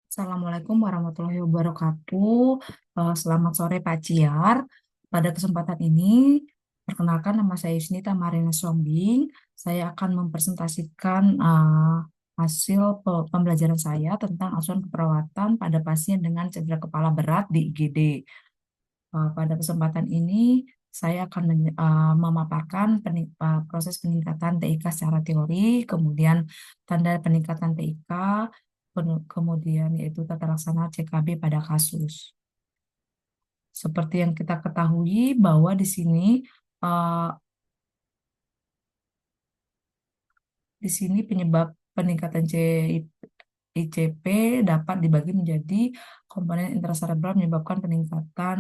Assalamualaikum warahmatullahi wabarakatuh. Selamat sore Pak Ciar. Pada kesempatan ini, perkenalkan nama saya Yusnita Marina Sombing. Saya akan mempresentasikan hasil pembelajaran saya tentang asuhan keperawatan pada pasien dengan cedera kepala berat di IGD. Pada kesempatan ini, saya akan memaparkan proses peningkatan TIK secara teori, kemudian tanda peningkatan TIK, kemudian yaitu tata laksana CKB pada kasus. Seperti yang kita ketahui bahwa uh, di sini penyebab peningkatan ICP dapat dibagi menjadi komponen intracerebral menyebabkan peningkatan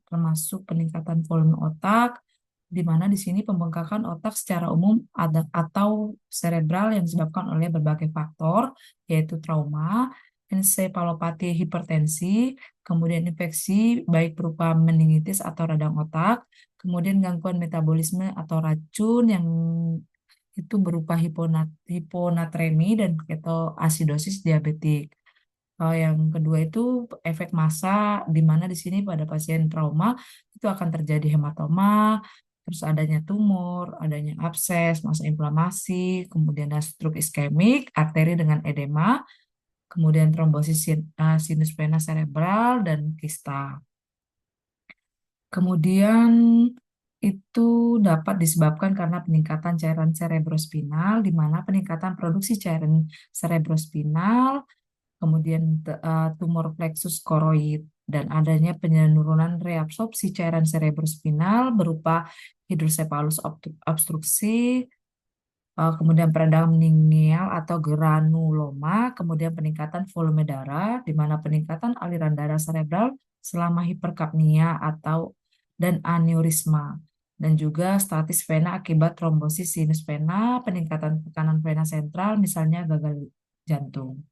termasuk peningkatan volume otak, di mana di sini pembengkakan otak secara umum ada atau cerebral yang disebabkan oleh berbagai faktor, yaitu trauma, ensefalopati hipertensi, kemudian infeksi baik berupa meningitis atau radang otak, kemudian gangguan metabolisme atau racun yang itu berupa hiponatremi dan ketoasidosis diabetik. Yang kedua itu efek massa, di mana di sini pada pasien trauma itu akan terjadi hematoma, terus adanya tumor, adanya abses, massa inflamasi, kemudian ada stroke iskemik, arteri dengan edema, kemudian trombosis sinus vena cerebral, dan kista. Kemudian itu dapat disebabkan karena peningkatan cairan cerebrospinal, di mana peningkatan produksi cairan cerebrospinal, kemudian tumor plexus koroid, dan adanya penurunan reabsorpsi cairan cerebrospinal berupa hidrocephalus obstruksi, kemudian peradangan meningial atau granuloma, kemudian peningkatan volume darah, di mana peningkatan aliran darah cerebral selama hiperkapnia atau dan aneurisma, dan juga statis vena akibat trombosis sinus vena, peningkatan tekanan vena sentral, misalnya gagal jantung.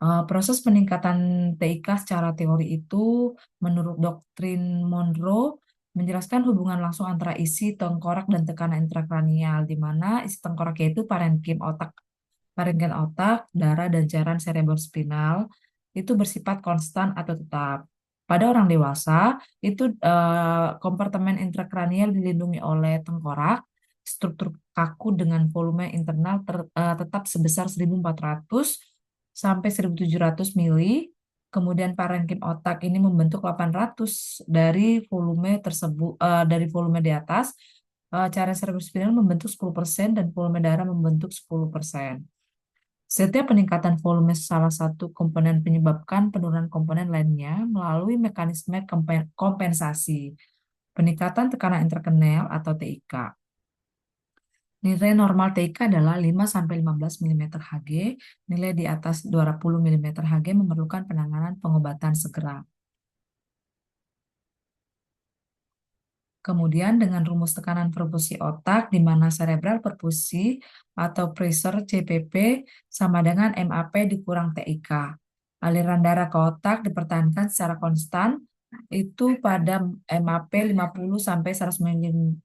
Proses peningkatan TIK secara teori itu, menurut doktrin Monroe, menjelaskan hubungan langsung antara isi tengkorak dan tekanan intrakranial, di mana isi tengkorak yaitu parenkim otak, darah, dan cairan cerebrospinal itu bersifat konstan atau tetap. Pada orang dewasa, itu kompartemen intrakranial dilindungi oleh tengkorak, struktur kaku dengan volume internal tetap sebesar 1.400 sampai 1.700 mili. Kemudian parenkim otak ini membentuk 800 dari volume tersebut, dari volume di atas. Cairan cerebrospinal membentuk 10% dan volume darah membentuk 10%. Setiap peningkatan volume salah satu komponen menyebabkan penurunan komponen lainnya melalui mekanisme kompensasi. Peningkatan tekanan intrakranial atau TIK. Nilai normal TIK adalah 5-15 mm Hg. Nilai di atas 20 mm Hg memerlukan penanganan pengobatan segera. Kemudian dengan rumus tekanan perfusi otak, di mana cerebral perfusi atau pressure CPP sama dengan MAP dikurang TIK. Aliran darah ke otak dipertahankan secara konstan, itu pada MAP 50 sampai 150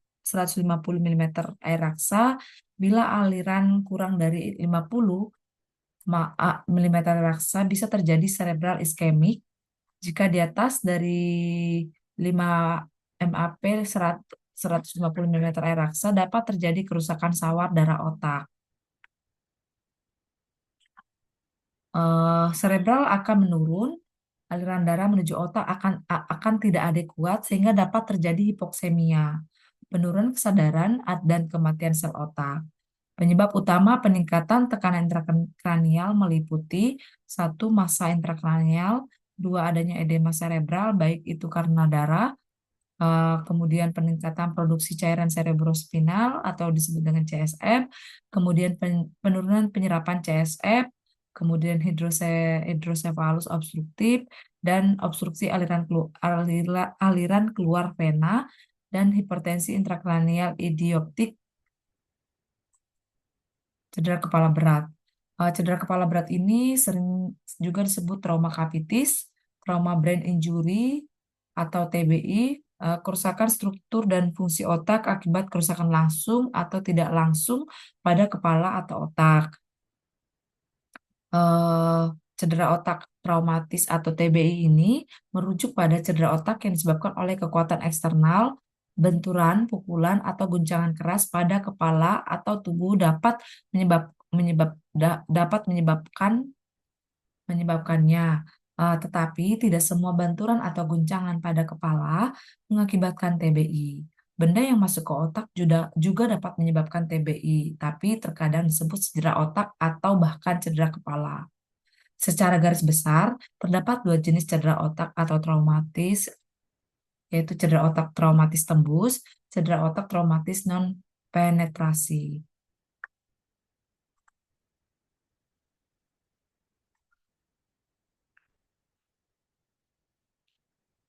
mm air raksa. Bila aliran kurang dari 50 mm air raksa, bisa terjadi cerebral iskemik. Jika di atas dari 5 MAP 150 mm air raksa, dapat terjadi kerusakan sawar darah otak. Cerebral akan menurun, aliran darah menuju otak akan tidak adekuat sehingga dapat terjadi hipoksemia, penurunan kesadaran dan kematian sel otak. Penyebab utama peningkatan tekanan intrakranial meliputi: 1. Massa intrakranial, 2. Adanya edema cerebral baik itu karena darah, kemudian peningkatan produksi cairan cerebrospinal atau disebut dengan CSF, kemudian penurunan penyerapan CSF, kemudian hidrocephalus obstruktif, dan obstruksi aliran keluar vena, dan hipertensi intrakranial idioptik, cedera kepala berat. Cedera kepala berat ini sering juga disebut trauma capitis, trauma brain injury atau TBI, kerusakan struktur dan fungsi otak akibat kerusakan langsung atau tidak langsung pada kepala atau otak. Cedera otak traumatis atau TBI ini merujuk pada cedera otak yang disebabkan oleh kekuatan eksternal, benturan, pukulan, atau guncangan keras pada kepala atau tubuh dapat menyebab menyebab dapat menyebabkannya. Tetapi tidak semua benturan atau guncangan pada kepala mengakibatkan TBI. Benda yang masuk ke otak juga dapat menyebabkan TBI, tapi terkadang disebut cedera otak atau bahkan cedera kepala. Secara garis besar, terdapat dua jenis cedera otak atau traumatis, yaitu cedera otak traumatis tembus, cedera otak traumatis non-penetrasi.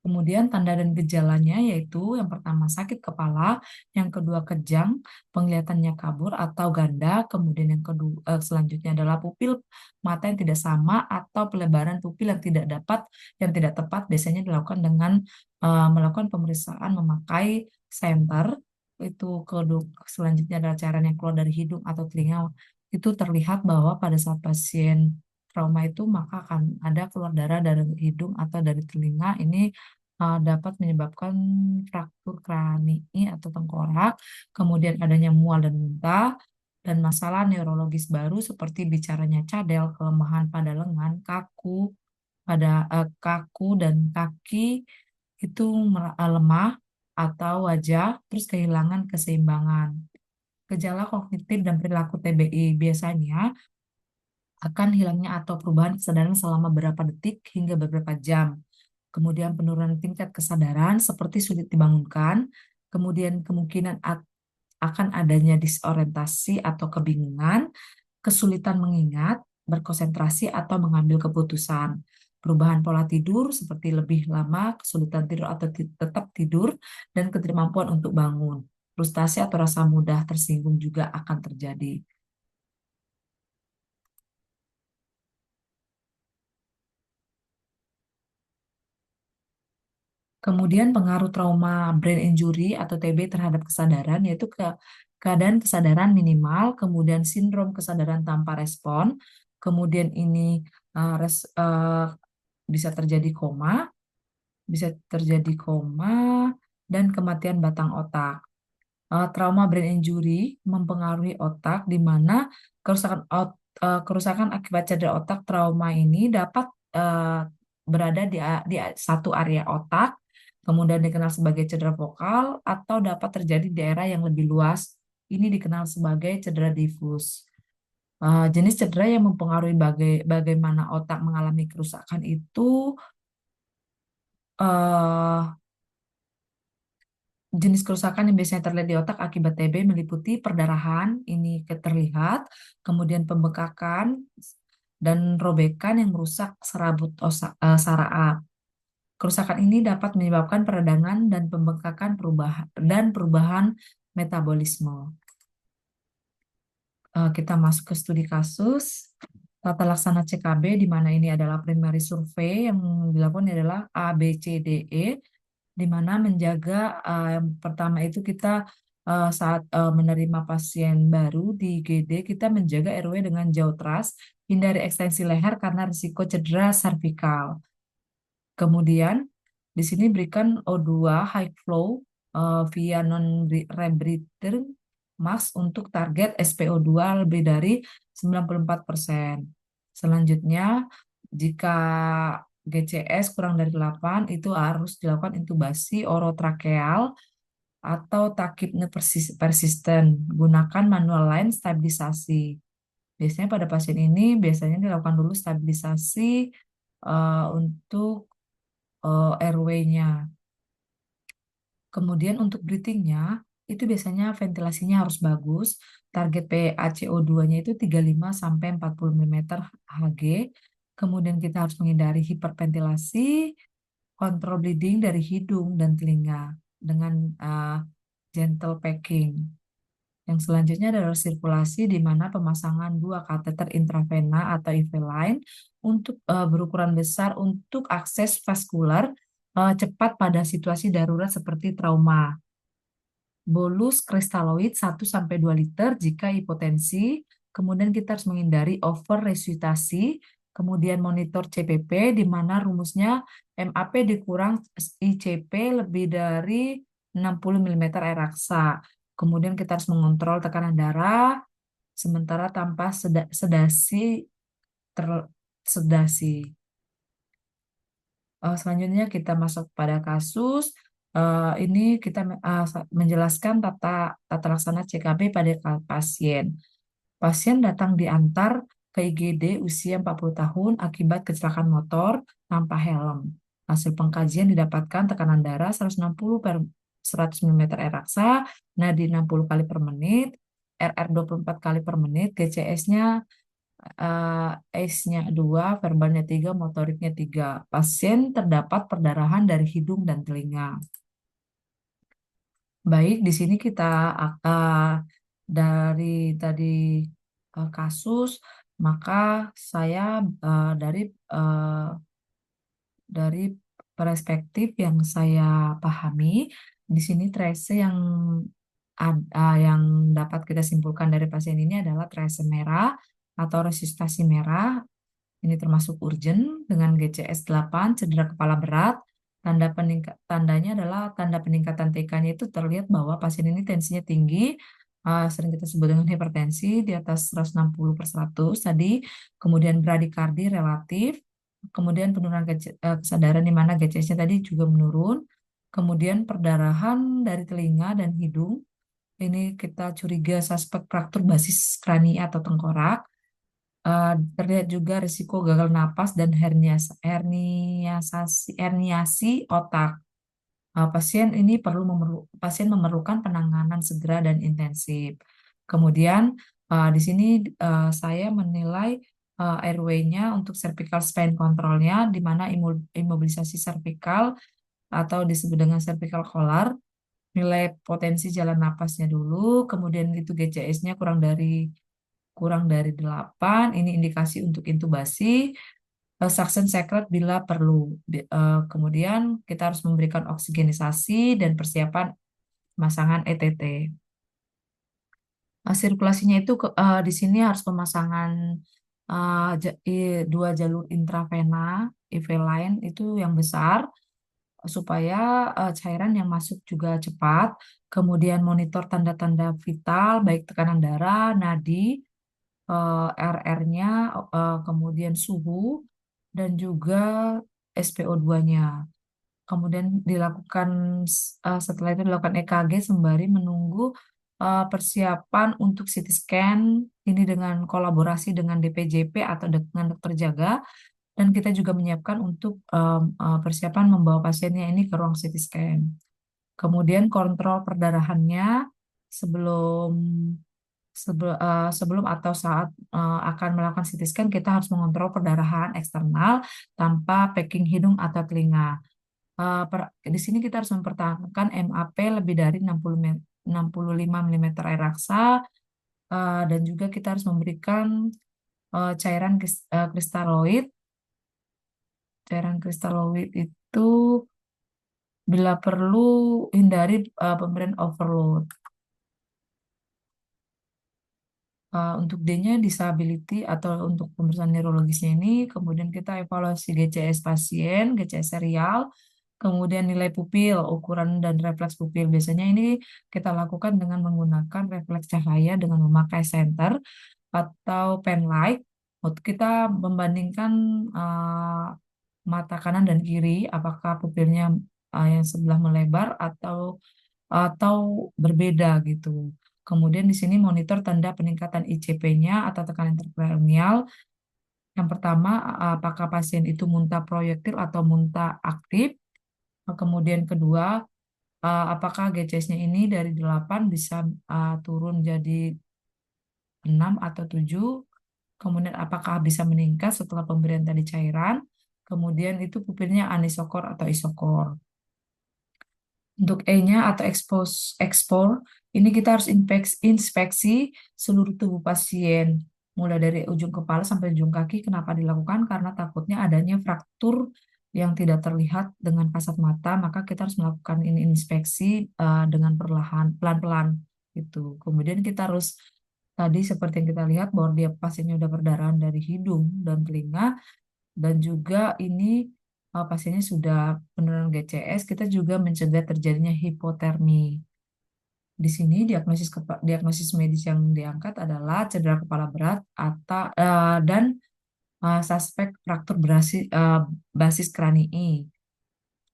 Kemudian tanda dan gejalanya yaitu yang pertama sakit kepala, yang kedua kejang, penglihatannya kabur atau ganda, kemudian yang kedua selanjutnya adalah pupil mata yang tidak sama atau pelebaran pupil yang tidak tepat biasanya dilakukan dengan melakukan pemeriksaan memakai senter. Itu kedua selanjutnya adalah cairan yang keluar dari hidung atau telinga. Itu terlihat bahwa pada saat pasien trauma itu maka akan ada keluar darah dari hidung atau dari telinga. Ini dapat menyebabkan fraktur kranii atau tengkorak, kemudian adanya mual dan muntah, dan masalah neurologis baru seperti bicaranya cadel, kelemahan pada lengan, kaku dan kaki itu lemah atau wajah, terus kehilangan keseimbangan. Gejala kognitif dan perilaku TBI biasanya akan hilangnya atau perubahan kesadaran selama beberapa detik hingga beberapa jam. Kemudian penurunan tingkat kesadaran seperti sulit dibangunkan, kemudian kemungkinan akan adanya disorientasi atau kebingungan, kesulitan mengingat, berkonsentrasi atau mengambil keputusan. Perubahan pola tidur seperti lebih lama, kesulitan tidur atau tetap tidur, dan ketidakmampuan untuk bangun. Frustasi atau rasa mudah tersinggung juga akan terjadi. Kemudian pengaruh trauma brain injury atau TB terhadap kesadaran yaitu keadaan kesadaran minimal, kemudian sindrom kesadaran tanpa respon, kemudian ini bisa terjadi koma, dan kematian batang otak. Trauma brain injury mempengaruhi otak di mana kerusakan akibat cedera otak trauma ini dapat berada di satu area otak, kemudian dikenal sebagai cedera vokal atau dapat terjadi di daerah yang lebih luas. Ini dikenal sebagai cedera difus. Jenis cedera yang mempengaruhi bagaimana otak mengalami kerusakan itu eh, jenis kerusakan yang biasanya terlihat di otak akibat TB meliputi perdarahan, ini terlihat, kemudian pembekakan dan robekan yang merusak serabut saraf. Kerusakan ini dapat menyebabkan peradangan dan pembengkakan perubahan metabolisme. Kita masuk ke studi kasus. Tata laksana CKB di mana ini adalah primary survey yang dilakukan adalah A, B, C, D, E, di mana menjaga yang pertama itu kita saat menerima pasien baru di IGD kita menjaga RW dengan jauh trust, hindari ekstensi leher karena risiko cedera servikal. Kemudian di sini berikan O2 high flow via non-rebreather mask untuk target SpO2 lebih dari 94%. Selanjutnya, jika GCS kurang dari 8, itu harus dilakukan intubasi orotrakeal atau takipne persisten. Gunakan manual line stabilisasi. Biasanya pada pasien ini biasanya dilakukan dulu stabilisasi untuk RW-nya. Kemudian untuk breathing-nya, itu biasanya ventilasinya harus bagus. Target PaCO2-nya itu 35 sampai 40 mm Hg. Kemudian kita harus menghindari hiperventilasi, kontrol bleeding dari hidung dan telinga dengan gentle packing. Yang selanjutnya adalah sirkulasi di mana pemasangan dua kateter intravena atau IV line untuk berukuran besar untuk akses vaskular cepat pada situasi darurat seperti trauma. Bolus kristaloid 1-2 liter jika hipotensi. Kemudian kita harus menghindari over resusitasi Kemudian monitor CPP di mana rumusnya MAP dikurang ICP lebih dari 60 mm air raksa. Kemudian kita harus mengontrol tekanan darah sementara tanpa sedasi sedasi. Selanjutnya kita masuk pada kasus. Ini kita menjelaskan tata laksana CKB pada pasien. Pasien datang diantar ke IGD usia 40 tahun akibat kecelakaan motor tanpa helm. Hasil pengkajian didapatkan tekanan darah 160 per 100 mm air raksa, nadi 60 kali per menit, RR 24 kali per menit, GCS-nya ACE-nya 2, verbalnya 3, motoriknya 3. Pasien terdapat perdarahan dari hidung dan telinga. Baik, di sini kita dari tadi kasus, maka saya dari uh, dari perspektif yang saya pahami, di sini trase yang dapat kita simpulkan dari pasien ini adalah trase merah atau resistasi merah. Ini termasuk urgent dengan GCS 8, cedera kepala berat. Tandanya adalah tanda peningkatan TK-nya itu terlihat bahwa pasien ini tensinya tinggi, sering kita sebut dengan hipertensi di atas 160 per 100 tadi, kemudian bradikardi relatif, kemudian penurunan kesadaran di mana GCS-nya tadi juga menurun, kemudian perdarahan dari telinga dan hidung. Ini kita curiga suspek fraktur basis krania atau tengkorak. Terlihat juga risiko gagal napas dan herniasi otak. Pasien memerlukan penanganan segera dan intensif. Kemudian di sini saya menilai airway-nya untuk cervical spine control-nya di mana imobilisasi cervical atau disebut dengan cervical collar, nilai potensi jalan napasnya dulu, kemudian itu GCS-nya kurang dari 8, ini indikasi untuk intubasi, suction secret bila perlu. Kemudian kita harus memberikan oksigenisasi dan persiapan pemasangan ETT. Sirkulasinya itu di sini harus pemasangan dua jalur intravena, IV line itu yang besar, supaya cairan yang masuk juga cepat. Kemudian monitor tanda-tanda vital, baik tekanan darah, nadi, RR-nya, kemudian suhu, dan juga SpO2-nya. Kemudian setelah itu dilakukan EKG sembari menunggu persiapan untuk CT scan ini dengan kolaborasi dengan DPJP atau dengan dokter jaga, dan kita juga menyiapkan untuk persiapan membawa pasiennya ini ke ruang CT scan. Kemudian kontrol perdarahannya sebelum sebelum atau saat akan melakukan CT scan, kita harus mengontrol perdarahan eksternal tanpa packing hidung atau telinga. Di sini kita harus mempertahankan MAP lebih dari 65 mm air raksa, dan juga kita harus memberikan cairan kristaloid. Cairan kristaloid itu bila perlu hindari pemberian overload. Untuk D-nya disability atau untuk pemeriksaan neurologisnya ini, kemudian kita evaluasi GCS pasien, GCS serial, kemudian nilai pupil, ukuran dan refleks pupil. Biasanya ini kita lakukan dengan menggunakan refleks cahaya dengan memakai senter atau pen light. Untuk kita membandingkan mata kanan dan kiri, apakah pupilnya yang sebelah melebar atau berbeda gitu. Kemudian di sini monitor tanda peningkatan ICP-nya atau tekanan intrakranial. Yang pertama, apakah pasien itu muntah proyektil atau muntah aktif. Kemudian kedua, apakah GCS-nya ini dari 8 bisa turun jadi 6 atau 7. Kemudian apakah bisa meningkat setelah pemberian tadi cairan. Kemudian itu pupilnya anisokor atau isokor. Untuk E-nya atau ekspor, ini kita harus inspeksi seluruh tubuh pasien, mulai dari ujung kepala sampai ujung kaki. Kenapa dilakukan? Karena takutnya adanya fraktur yang tidak terlihat dengan kasat mata, maka kita harus melakukan inspeksi dengan pelan-pelan gitu. Kemudian kita harus Tadi seperti yang kita lihat bahwa dia pasiennya udah perdarahan dari hidung dan telinga, dan juga ini pasiennya sudah penurunan GCS, kita juga mencegah terjadinya hipotermi. Di sini diagnosis medis yang diangkat adalah cedera kepala berat atau dan suspek fraktur basis kranii.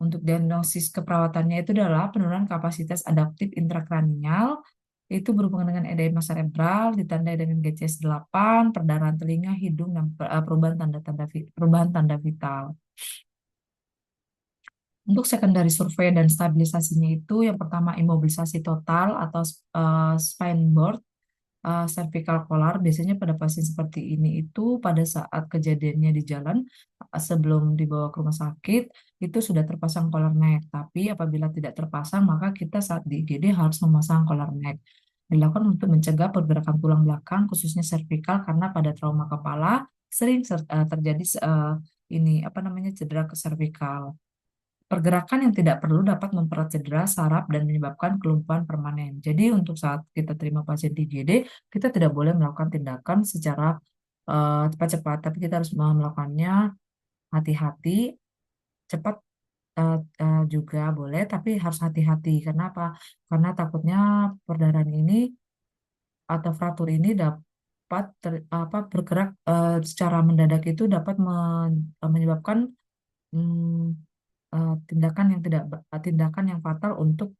Untuk diagnosis keperawatannya itu adalah penurunan kapasitas adaptif intrakranial, itu berhubungan dengan edema cerebral, ditandai dengan GCS 8, perdarahan telinga, hidung, dan perubahan tanda vital. Untuk secondary survey dan stabilisasinya itu yang pertama imobilisasi total atau spine board, cervical collar. Biasanya pada pasien seperti ini itu pada saat kejadiannya di jalan sebelum dibawa ke rumah sakit itu sudah terpasang collar neck. Tapi apabila tidak terpasang maka kita saat di IGD harus memasang collar neck. Dilakukan untuk mencegah pergerakan tulang belakang khususnya cervical karena pada trauma kepala sering terjadi ini apa namanya cedera ke cervical. Pergerakan yang tidak perlu dapat mempererat cedera saraf dan menyebabkan kelumpuhan permanen. Jadi untuk saat kita terima pasien di IGD, kita tidak boleh melakukan tindakan secara cepat-cepat, tapi kita harus melakukannya hati-hati, cepat juga boleh, tapi harus hati-hati. Kenapa? Karena takutnya perdarahan ini atau fraktur ini dapat bergerak secara mendadak itu dapat menyebabkan hmm, tindakan yang fatal untuk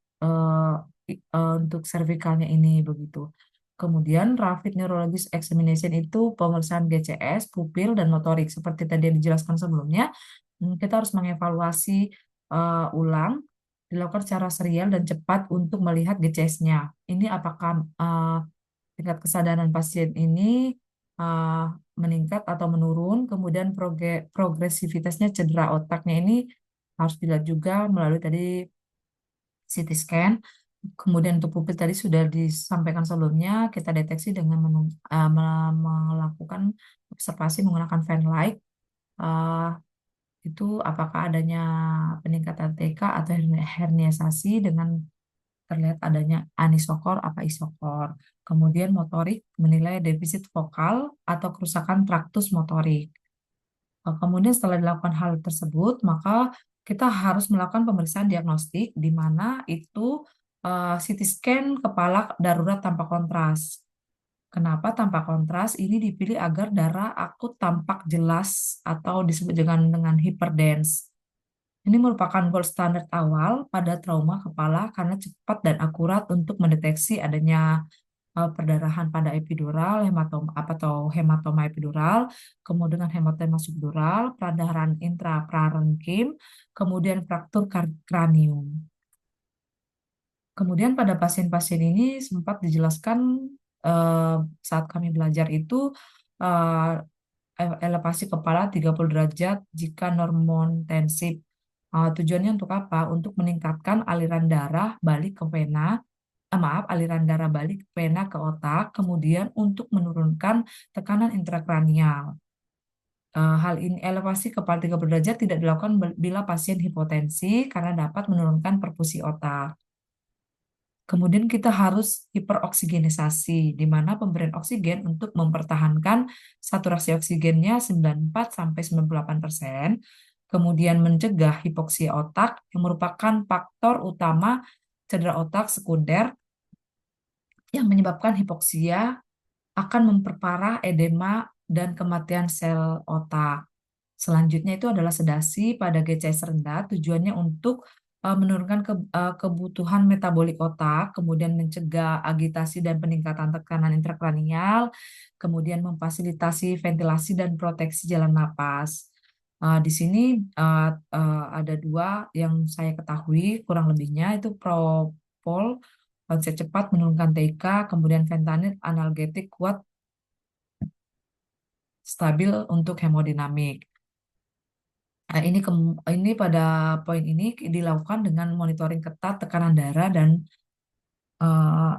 cervicalnya ini begitu. Kemudian rapid neurologis examination itu pemeriksaan GCS, pupil dan motorik seperti tadi yang dijelaskan sebelumnya. Kita harus mengevaluasi ulang, dilakukan secara serial dan cepat untuk melihat GCS-nya. Ini apakah tingkat kesadaran pasien ini uh, meningkat atau menurun, kemudian progresivitasnya cedera otaknya ini harus dilihat juga melalui tadi CT scan. Kemudian untuk pupil tadi sudah disampaikan sebelumnya, kita deteksi dengan melakukan observasi menggunakan fan light. Uh, itu apakah adanya peningkatan TK atau herniasasi dengan terlihat adanya anisokor apa isokor. Kemudian motorik menilai defisit vokal atau kerusakan traktus motorik. Kemudian setelah dilakukan hal tersebut, maka kita harus melakukan pemeriksaan diagnostik di mana itu CT scan kepala darurat tanpa kontras. Kenapa tanpa kontras? Ini dipilih agar darah akut tampak jelas atau disebut dengan hyperdense. Ini merupakan gold standard awal pada trauma kepala karena cepat dan akurat untuk mendeteksi adanya perdarahan pada epidural, hematoma atau hematoma epidural, kemudian hematoma subdural, perdarahan intraparenkim, kemudian fraktur kranium. Kemudian pada pasien-pasien ini sempat dijelaskan eh, saat kami belajar itu elevasi kepala 30 derajat jika normotensif. Tujuannya untuk apa? Untuk meningkatkan aliran darah balik ke vena, aliran darah balik vena ke otak, kemudian untuk menurunkan tekanan intrakranial. Hal ini elevasi kepala 30 derajat tidak dilakukan bila pasien hipotensi karena dapat menurunkan perfusi otak. Kemudian kita harus hiperoksigenisasi, di mana pemberian oksigen untuk mempertahankan saturasi oksigennya 94 sampai 98%, kemudian mencegah hipoksia otak yang merupakan faktor utama cedera otak sekunder yang menyebabkan hipoksia akan memperparah edema dan kematian sel otak. Selanjutnya itu adalah sedasi pada GCS rendah, tujuannya untuk menurunkan kebutuhan metabolik otak, kemudian mencegah agitasi dan peningkatan tekanan intrakranial, kemudian memfasilitasi ventilasi dan proteksi jalan napas. Di sini ada dua yang saya ketahui, kurang lebihnya itu propol, konsep cepat menurunkan TK, kemudian fentanyl analgetik kuat stabil untuk hemodinamik. Nah, ini pada poin ini dilakukan dengan monitoring ketat tekanan darah dan eh,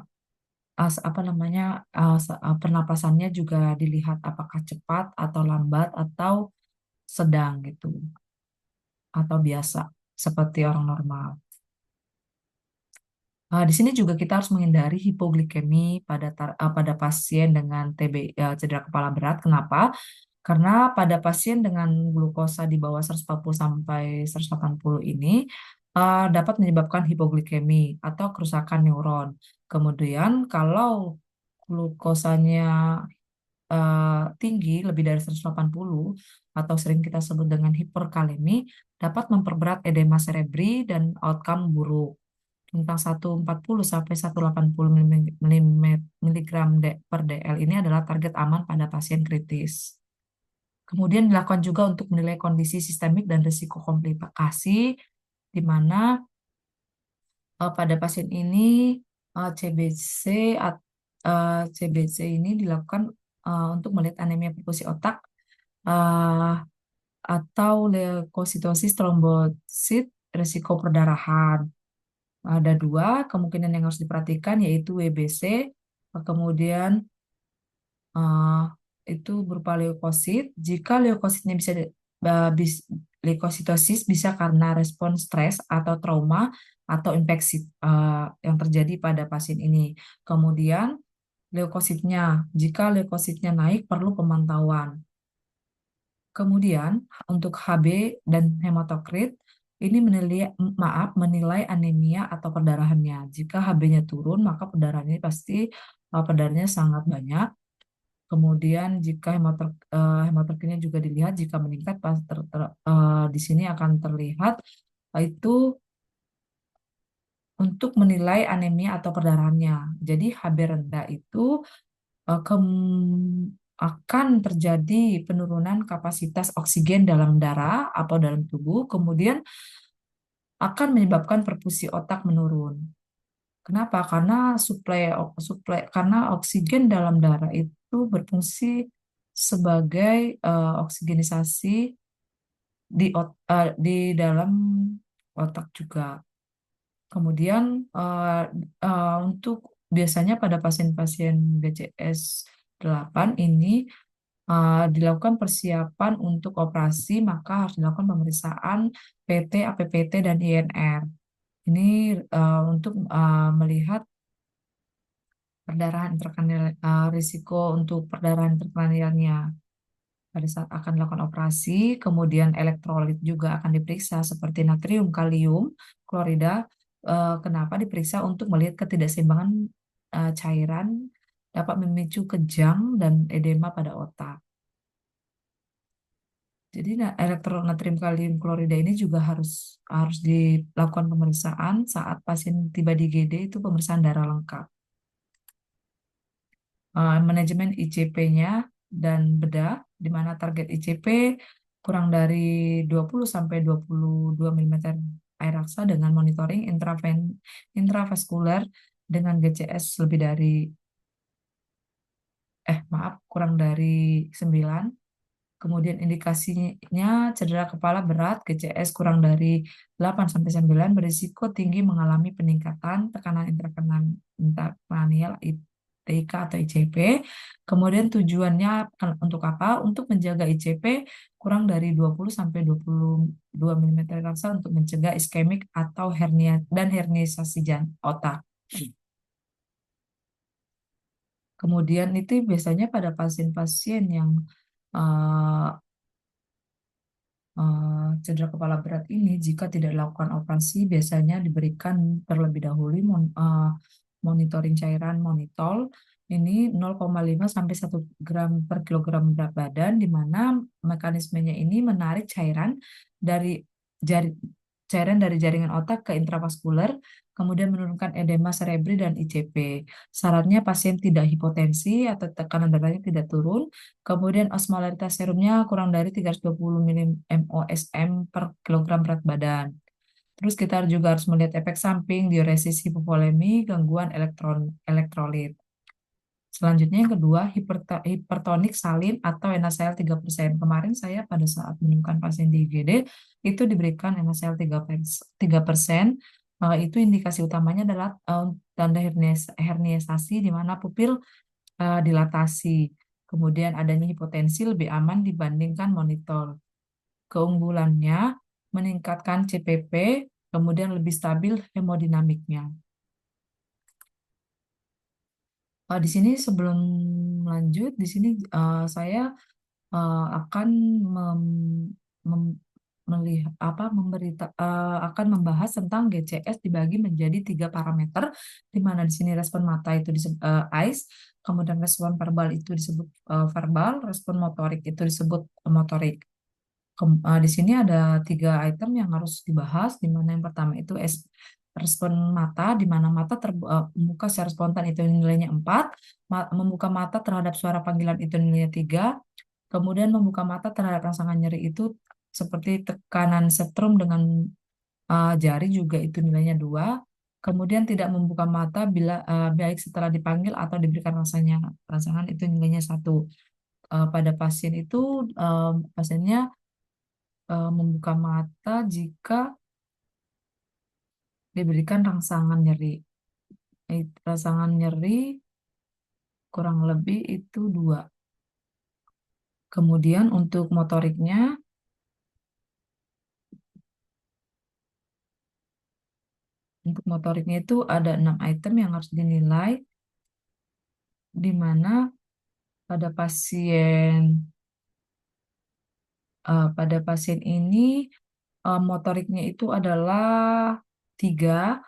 apa namanya pernapasannya juga dilihat apakah cepat atau lambat atau sedang gitu atau biasa seperti orang normal. Di sini juga kita harus menghindari hipoglikemi pada pasien dengan TB, cedera kepala berat. Kenapa? Karena pada pasien dengan glukosa di bawah 140 sampai 180 ini dapat menyebabkan hipoglikemi atau kerusakan neuron. Kemudian kalau glukosanya tinggi lebih dari 180 atau sering kita sebut dengan hiperkalemi dapat memperberat edema cerebri dan outcome buruk. Tentang 140 sampai 180 miligram per dl ini adalah target aman pada pasien kritis. Kemudian dilakukan juga untuk menilai kondisi sistemik dan risiko komplikasi, di mana pada pasien ini CBC CBC ini dilakukan untuk melihat anemia perkusi otak eh, atau leukositosis trombosit risiko perdarahan. Ada dua kemungkinan yang harus diperhatikan yaitu WBC, kemudian eh, itu berupa leukosit. Jika leukositnya leukositosis bisa karena respon stres atau trauma atau infeksi yang terjadi pada pasien ini. Kemudian leukositnya, jika leukositnya naik perlu pemantauan. Kemudian untuk HB dan hematokrit ini menilai anemia atau perdarahannya. Jika HB-nya turun, maka perdarahannya pasti perdarahannya sangat banyak. Kemudian jika hematokritnya juga dilihat, jika meningkat di sini akan terlihat itu untuk menilai anemia atau perdarahannya. Jadi HB rendah itu akan terjadi penurunan kapasitas oksigen dalam darah atau dalam tubuh, kemudian akan menyebabkan perfusi otak menurun. Kenapa? Karena oksigen dalam darah itu berfungsi sebagai oksigenisasi di dalam otak juga. Kemudian untuk biasanya pada pasien-pasien BCS 8 ini dilakukan persiapan untuk operasi, maka harus dilakukan pemeriksaan PT, APPT, dan INR. Ini untuk melihat perdarahan intrakranial, risiko untuk perdarahan intrakranialnya pada saat akan dilakukan operasi. Kemudian elektrolit juga akan diperiksa seperti natrium, kalium, klorida. Kenapa diperiksa untuk melihat ketidakseimbangan cairan dapat memicu kejang dan edema pada otak. Jadi natrium kalium klorida ini juga harus harus dilakukan pemeriksaan saat pasien tiba di IGD, itu pemeriksaan darah lengkap. Manajemen ICP-nya dan bedah, di mana target ICP kurang dari 20 sampai 22 mm air raksa dengan monitoring intravaskuler dengan GCS lebih dari kurang dari 9. Kemudian indikasinya cedera kepala berat, GCS kurang dari 8 sampai 9, berisiko tinggi mengalami peningkatan tekanan intrakranial ITK atau ICP. Kemudian tujuannya untuk apa? Untuk menjaga ICP kurang dari 20 sampai 22 mm raksa untuk mencegah iskemik atau hernia dan herniasasi otak. Kemudian itu biasanya pada pasien-pasien yang uh, cedera kepala berat ini, jika tidak dilakukan operasi, biasanya diberikan terlebih dahulu monitoring cairan monitol. Ini 0,5 sampai 1 gram per kilogram berat badan, di mana mekanismenya ini menarik dari jari, cairan dari jaringan otak ke intravaskuler, kemudian menurunkan edema cerebri dan ICP. Syaratnya pasien tidak hipotensi atau tekanan darahnya tidak turun. Kemudian osmolaritas serumnya kurang dari 320 mmOSM per kilogram berat badan. Terus kita juga harus melihat efek samping, diuresis hipovolemi, gangguan elektrolit. Selanjutnya yang kedua, hipertonik salin atau NaCl 3%. Kemarin saya pada saat menemukan pasien di IGD, itu diberikan NaCl 3%. Itu indikasi utamanya adalah tanda herniasasi di mana pupil dilatasi. Kemudian adanya hipotensi lebih aman dibandingkan monitor. Keunggulannya meningkatkan CPP, kemudian lebih stabil hemodinamiknya. Di sini sebelum lanjut, di sini saya akan mem- melihat apa akan membahas tentang GCS dibagi menjadi tiga parameter, di mana di sini respon mata itu disebut eyes, kemudian respon verbal itu disebut verbal, respon motorik itu disebut motorik. Di sini ada tiga item yang harus dibahas, di mana yang pertama itu respon mata, di mana mata membuka secara spontan itu nilainya 4, membuka mata terhadap suara panggilan itu nilainya 3, kemudian membuka mata terhadap rangsangan nyeri itu seperti tekanan setrum dengan jari juga itu nilainya 2, kemudian tidak membuka mata bila baik setelah dipanggil atau diberikan rangsangan itu nilainya 1. Pada pasien itu pasiennya membuka mata jika diberikan rangsangan nyeri. Rangsangan nyeri kurang lebih itu 2. Kemudian untuk motoriknya itu ada 6 item yang harus dinilai, di mana pada pasien pada pasien ini motoriknya itu adalah 3.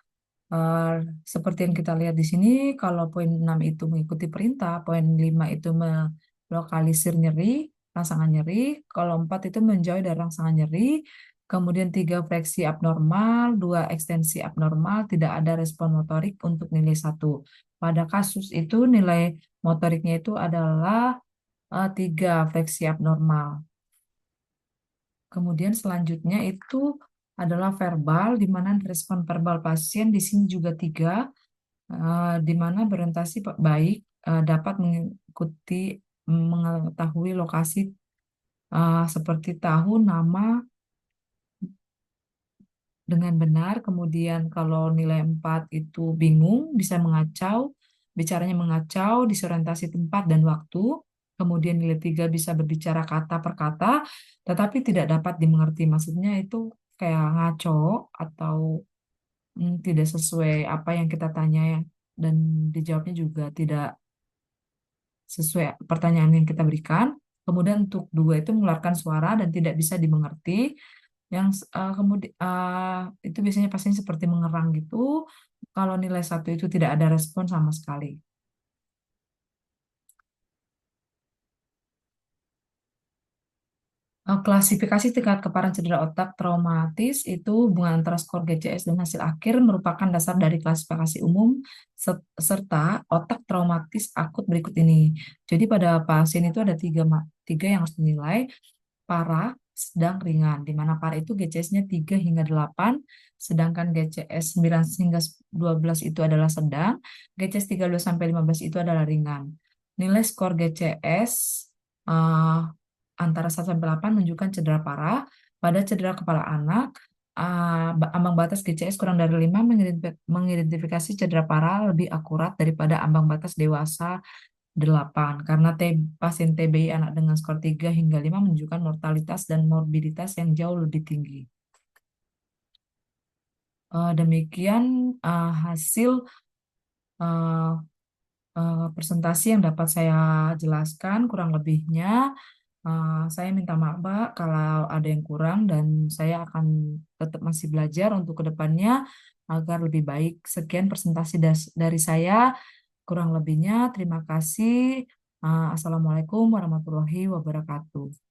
Eh, Seperti yang kita lihat di sini, kalau poin 6 itu mengikuti perintah, poin 5 itu melokalisir nyeri, rangsangan nyeri, kalau 4 itu menjauh dari rangsangan nyeri, kemudian 3 fleksi abnormal, 2 ekstensi abnormal, tidak ada respon motorik untuk nilai 1. Pada kasus itu nilai motoriknya itu adalah 3 fleksi abnormal. Kemudian selanjutnya itu adalah verbal, di mana respon verbal pasien di sini juga 3, di mana berorientasi baik, dapat mengikuti mengetahui lokasi seperti tahu, nama dengan benar. Kemudian kalau nilai 4 itu bingung, bisa mengacau, bicaranya mengacau, disorientasi tempat dan waktu. Kemudian nilai 3 bisa berbicara kata per kata, tetapi tidak dapat dimengerti. Maksudnya itu kayak ngaco atau tidak sesuai apa yang kita tanya ya. Dan dijawabnya juga tidak sesuai pertanyaan yang kita berikan. Kemudian untuk 2 itu mengeluarkan suara dan tidak bisa dimengerti. Kemudian itu biasanya pasien seperti mengerang gitu. Kalau nilai 1 itu tidak ada respon sama sekali. Klasifikasi tingkat keparahan cedera otak traumatis itu hubungan antara skor GCS dan hasil akhir merupakan dasar dari klasifikasi umum serta otak traumatis akut berikut ini. Jadi pada pasien itu ada tiga yang harus dinilai: parah, sedang, ringan. Di mana parah itu GCS-nya 3 hingga 8, sedangkan GCS 9 hingga 12 itu adalah sedang, GCS 13 sampai 15 itu adalah ringan. Nilai skor GCS antara 1 sampai 8 menunjukkan cedera parah. Pada cedera kepala anak, ambang batas GCS kurang dari 5 mengidentifikasi cedera parah lebih akurat daripada ambang batas dewasa 8, karena pasien TBI anak dengan skor 3 hingga 5 menunjukkan mortalitas dan morbiditas yang jauh lebih tinggi. Demikian hasil eh, presentasi yang dapat saya jelaskan kurang lebihnya. Saya minta maaf, Mbak, kalau ada yang kurang, dan saya akan tetap masih belajar untuk kedepannya agar lebih baik. Sekian presentasi dari saya, kurang lebihnya terima kasih. Assalamualaikum warahmatullahi wabarakatuh.